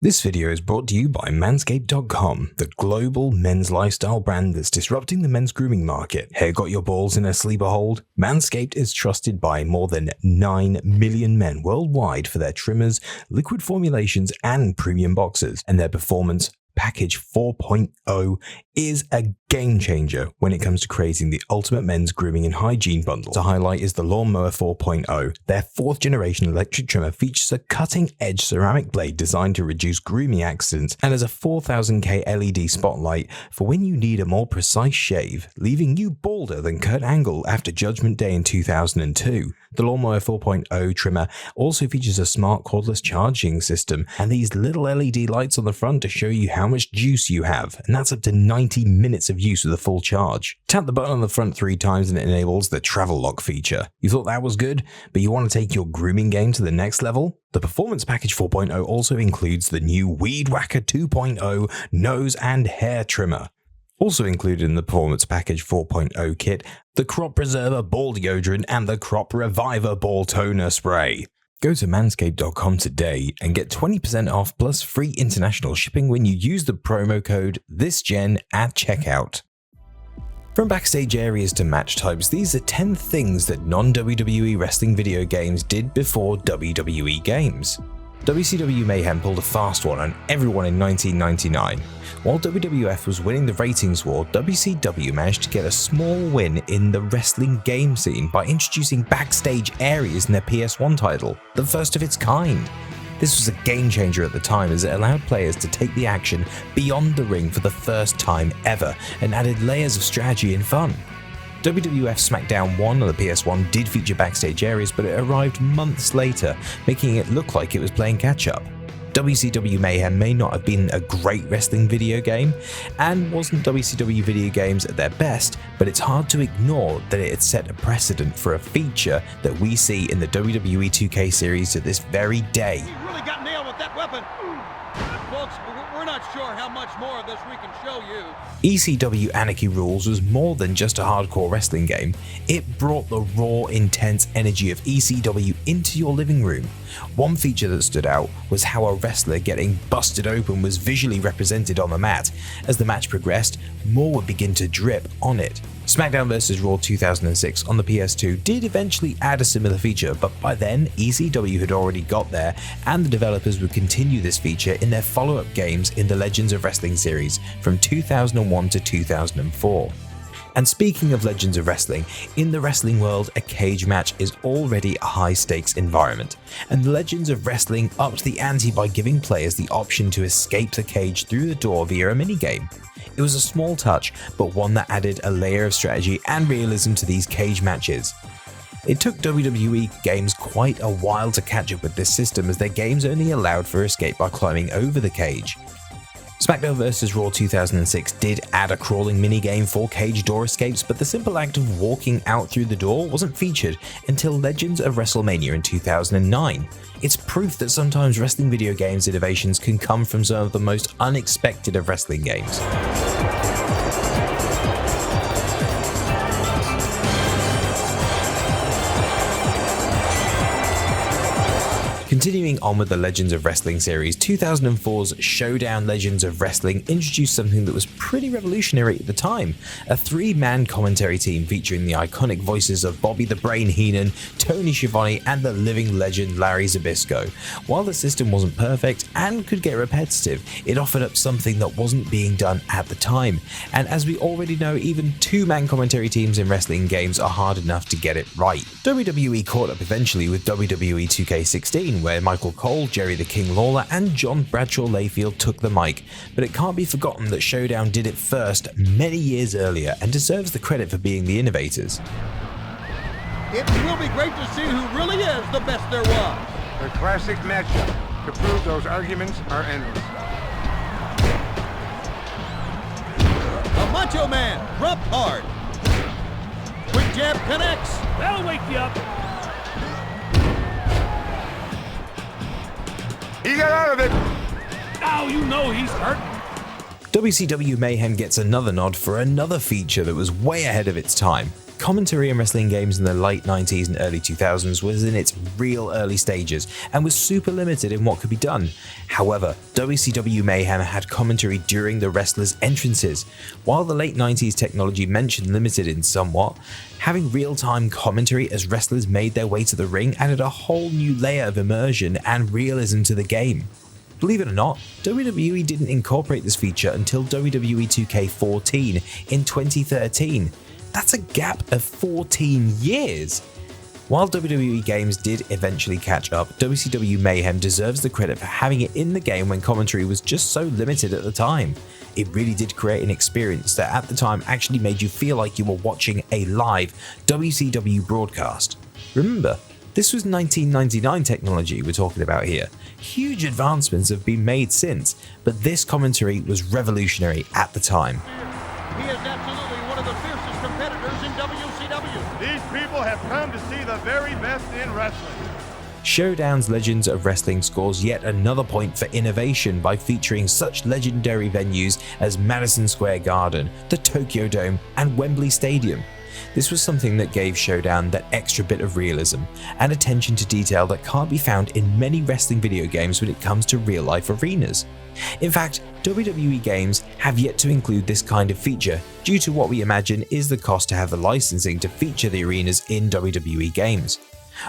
This video is brought to you by Manscaped.com, the global men's lifestyle brand that's disrupting the men's grooming market. Hair got your balls in a sleeper hold? Manscaped is trusted by more than 9 million men worldwide for their trimmers, liquid formulations, and premium boxers, and their performance Package 4.0 is a game changer when it comes to creating the ultimate men's grooming and hygiene bundle. To highlight is the Lawnmower 4.0. Their 4th generation electric trimmer features a cutting-edge ceramic blade designed to reduce grooming accidents and has a 4000K LED spotlight for when you need a more precise shave, leaving you balder than Kurt Angle after Judgment Day in 2002. The Lawnmower 4.0 trimmer also features a smart cordless charging system and these little LED lights on the front to show you how much juice you have, and that's up to 90 minutes of use with a full charge. Tap the button on the front 3 times and it enables the travel lock feature. You thought that was good, but you want to take your grooming game to the next level? The Performance Package 4.0 also includes the new Weed Whacker 2.0 nose and hair trimmer. Also included in the Performance Package 4.0 kit, the Crop Preserver Ball Deodorant and the Crop Reviver Ball Toner Spray. Go to manscaped.com today and get 20% off plus free international shipping when you use the promo code ThisGen at checkout. From backstage areas to match types, these are 10 things that non-WWE wrestling video games did before WWE games. WCW Mayhem pulled a fast one on everyone in 1999. While WWF was winning the ratings war, WCW managed to get a small win in the wrestling game scene by introducing backstage areas in their PS1 title, the first of its kind. This was a game changer at the time as it allowed players to take the action beyond the ring for the first time ever and added layers of strategy and fun. WWF SmackDown 1 on the PS1 did feature backstage areas, but it arrived months later, making it look like it was playing catch-up. WCW Mayhem may not have been a great wrestling video game, and wasn't WCW video games at their best, but it's hard to ignore that it had set a precedent for a feature that we see in the WWE 2K series to this very day. He really got nailed with that weapon. Folks, we're not sure how much more of this we can show you. ECW Anarchy Rulz was more than just a hardcore wrestling game. It brought the raw, intense energy of ECW into your living room. One feature that stood out was how a wrestler getting busted open was visually represented on the mat. As the match progressed, more would begin to drip on it. SmackDown vs. Raw 2006 on the PS2 did eventually add a similar feature, but by then ECW had already got there, and the developers would continue this feature in their follow-up games in the Legends of Wrestling series from 2001 to 2004. And speaking of Legends of Wrestling, in the wrestling world, a cage match is already a high-stakes environment, and the Legends of Wrestling upped the ante by giving players the option to escape the cage through the door via a minigame. It was a small touch, but one that added a layer of strategy and realism to these cage matches. It took WWE games quite a while to catch up with this system, as their games only allowed for escape by climbing over the cage. SmackDown vs. Raw 2006 did add a crawling minigame for cage door escapes, but the simple act of walking out through the door wasn't featured until Legends of WrestleMania in 2009. It's proof that sometimes wrestling video games innovations can come from some of the most unexpected of wrestling games. Continuing on with the Legends of Wrestling series, 2004's Showdown Legends of Wrestling introduced something that was pretty revolutionary at the time, a 3-man commentary team featuring the iconic voices of Bobby the Brain Heenan, Tony Schiavone, and the living legend Larry Zbyszko. While the system wasn't perfect and could get repetitive, it offered up something that wasn't being done at the time, and as we already know, even 2-man commentary teams in wrestling games are hard enough to get it right. WWE caught up eventually with WWE 2K16, where Michael Cole, Jerry the King Lawler, and John Bradshaw Layfield took the mic, but it can't be forgotten that Showdown did it first many years earlier and deserves the credit for being the innovators. It will be great to see who really is the best there was. A classic matchup. To prove those arguments are endless. A Macho Man dropped hard. Quick jab connects. That'll wake you up. He got out of it! Now you know he's hurt. WCW Mayhem gets another nod for another feature that was way ahead of its time. Commentary in wrestling games in the late 90s and early 2000s was in its real early stages and was super limited in what could be done. However, WCW Mayhem had commentary during the wrestlers' entrances. While the late 90s technology mentioned limited in somewhat, having real-time commentary as wrestlers made their way to the ring added a whole new layer of immersion and realism to the game. Believe it or not, WWE didn't incorporate this feature until WWE 2K14 in 2013. That's a gap of 14 years! While WWE games did eventually catch up, WCW Mayhem deserves the credit for having it in the game when commentary was just so limited at the time. It really did create an experience that at the time actually made you feel like you were watching a live WCW broadcast. Remember, this was 1999 technology we're talking about here. Huge advancements have been made since, but this commentary was revolutionary at the time. He is absolutely one of the fiercest competitors in WCW. These people have come to see the very best in wrestling. Showdown's Legends of Wrestling scores yet another point for innovation by featuring such legendary venues as Madison Square Garden, the Tokyo Dome, and Wembley Stadium. This was something that gave Showdown that extra bit of realism and attention to detail that can't be found in many wrestling video games when it comes to real-life arenas. In fact, WWE games have yet to include this kind of feature due to what we imagine is the cost to have the licensing to feature the arenas in WWE games.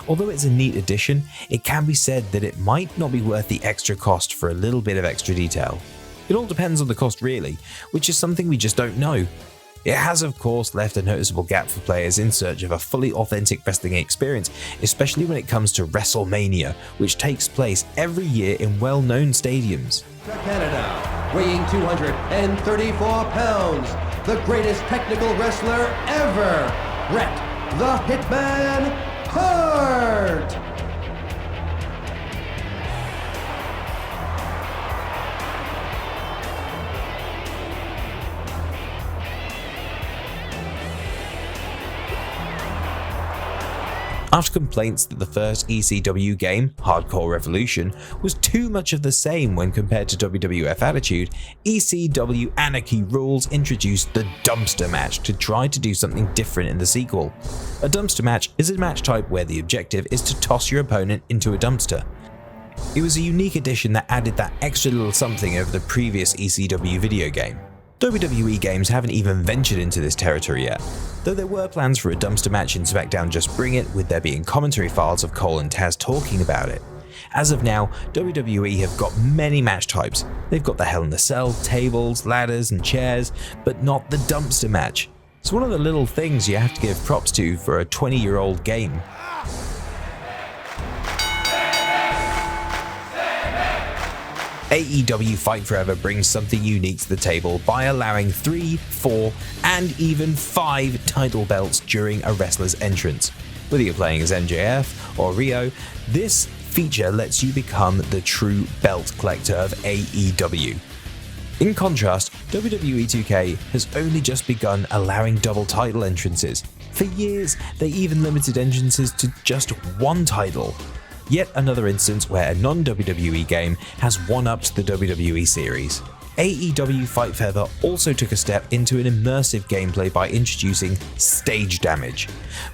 Although it's a neat addition, it can be said that it might not be worth the extra cost for a little bit of extra detail. It all depends on the cost really, which is something we just don't know. It has of course left a noticeable gap for players in search of a fully authentic wrestling experience, especially when it comes to WrestleMania, which takes place every year in well-known stadiums. Canada, weighing 234 pounds, the greatest technical wrestler ever, Bret the Hitman Hart! After complaints that the first ECW game, Hardcore Revolution, was too much of the same when compared to WWF Attitude, ECW Anarchy Rulz introduced the dumpster match to try to do something different in the sequel. A dumpster match is a match type where the objective is to toss your opponent into a dumpster. It was a unique addition that added that extra little something over the previous ECW video game. WWE games haven't even ventured into this territory yet, though there were plans for a dumpster match in SmackDown Just Bring It, with there being commentary files of Cole and Taz talking about it. As of now, WWE have got many match types. They've got the Hell in a Cell, tables, ladders and chairs, but not the dumpster match. It's one of the little things you have to give props to for a 20-year-old game. AEW Fight Forever brings something unique to the table by allowing 3, 4, and even 5 title belts during a wrestler's entrance. Whether you're playing as MJF or Rio, this feature lets you become the true belt collector of AEW. In contrast, WWE 2K has only just begun allowing double title entrances. For years, they even limited entrances to just one title. Yet another instance where a non-WWE game has one-upped the WWE series. AEW Fight Forever also took a step into an immersive gameplay by introducing stage damage.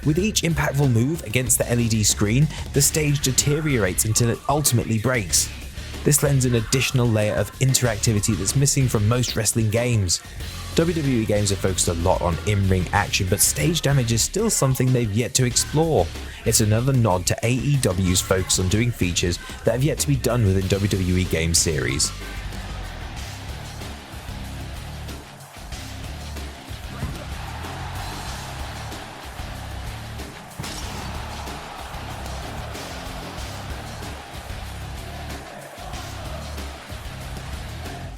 With each impactful move against the LED screen, the stage deteriorates until it ultimately breaks. This lends an additional layer of interactivity that's missing from most wrestling games. WWE games have focused a lot on in-ring action, but stage damage is still something they've yet to explore. It's another nod to AEW's focus on doing features that have yet to be done within WWE game series.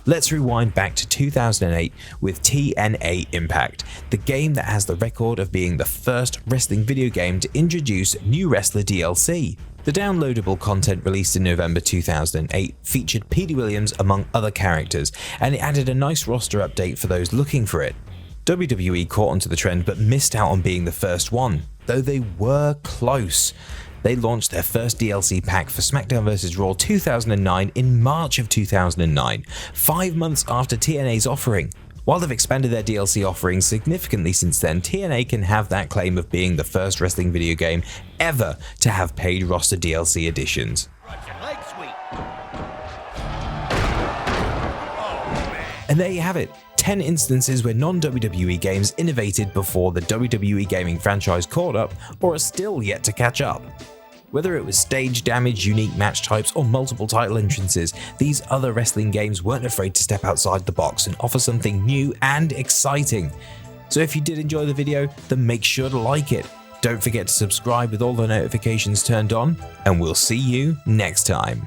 Let's rewind back to 2008 with TNA IMPACT, the game that has the record of being the first wrestling video game to introduce new wrestler DLC. The downloadable content released in November 2008 featured Petey Williams among other characters, and it added a nice roster update for those looking for it. WWE caught onto the trend but missed out on being the first one, though they were close. They launched their first DLC pack for SmackDown vs. Raw 2009 in March of 2009, 5 months after TNA's offering. While they've expanded their DLC offerings significantly since then, TNA can have that claim of being the first wrestling video game ever to have paid roster DLC additions. And there you have it, 10 instances where non-WWE games innovated before the WWE gaming franchise caught up or are still yet to catch up. Whether it was stage damage, unique match types, or multiple title entrances, these other wrestling games weren't afraid to step outside the box and offer something new and exciting. So if you did enjoy the video, then make sure to like it. Don't forget to subscribe with all the notifications turned on, and we'll see you next time.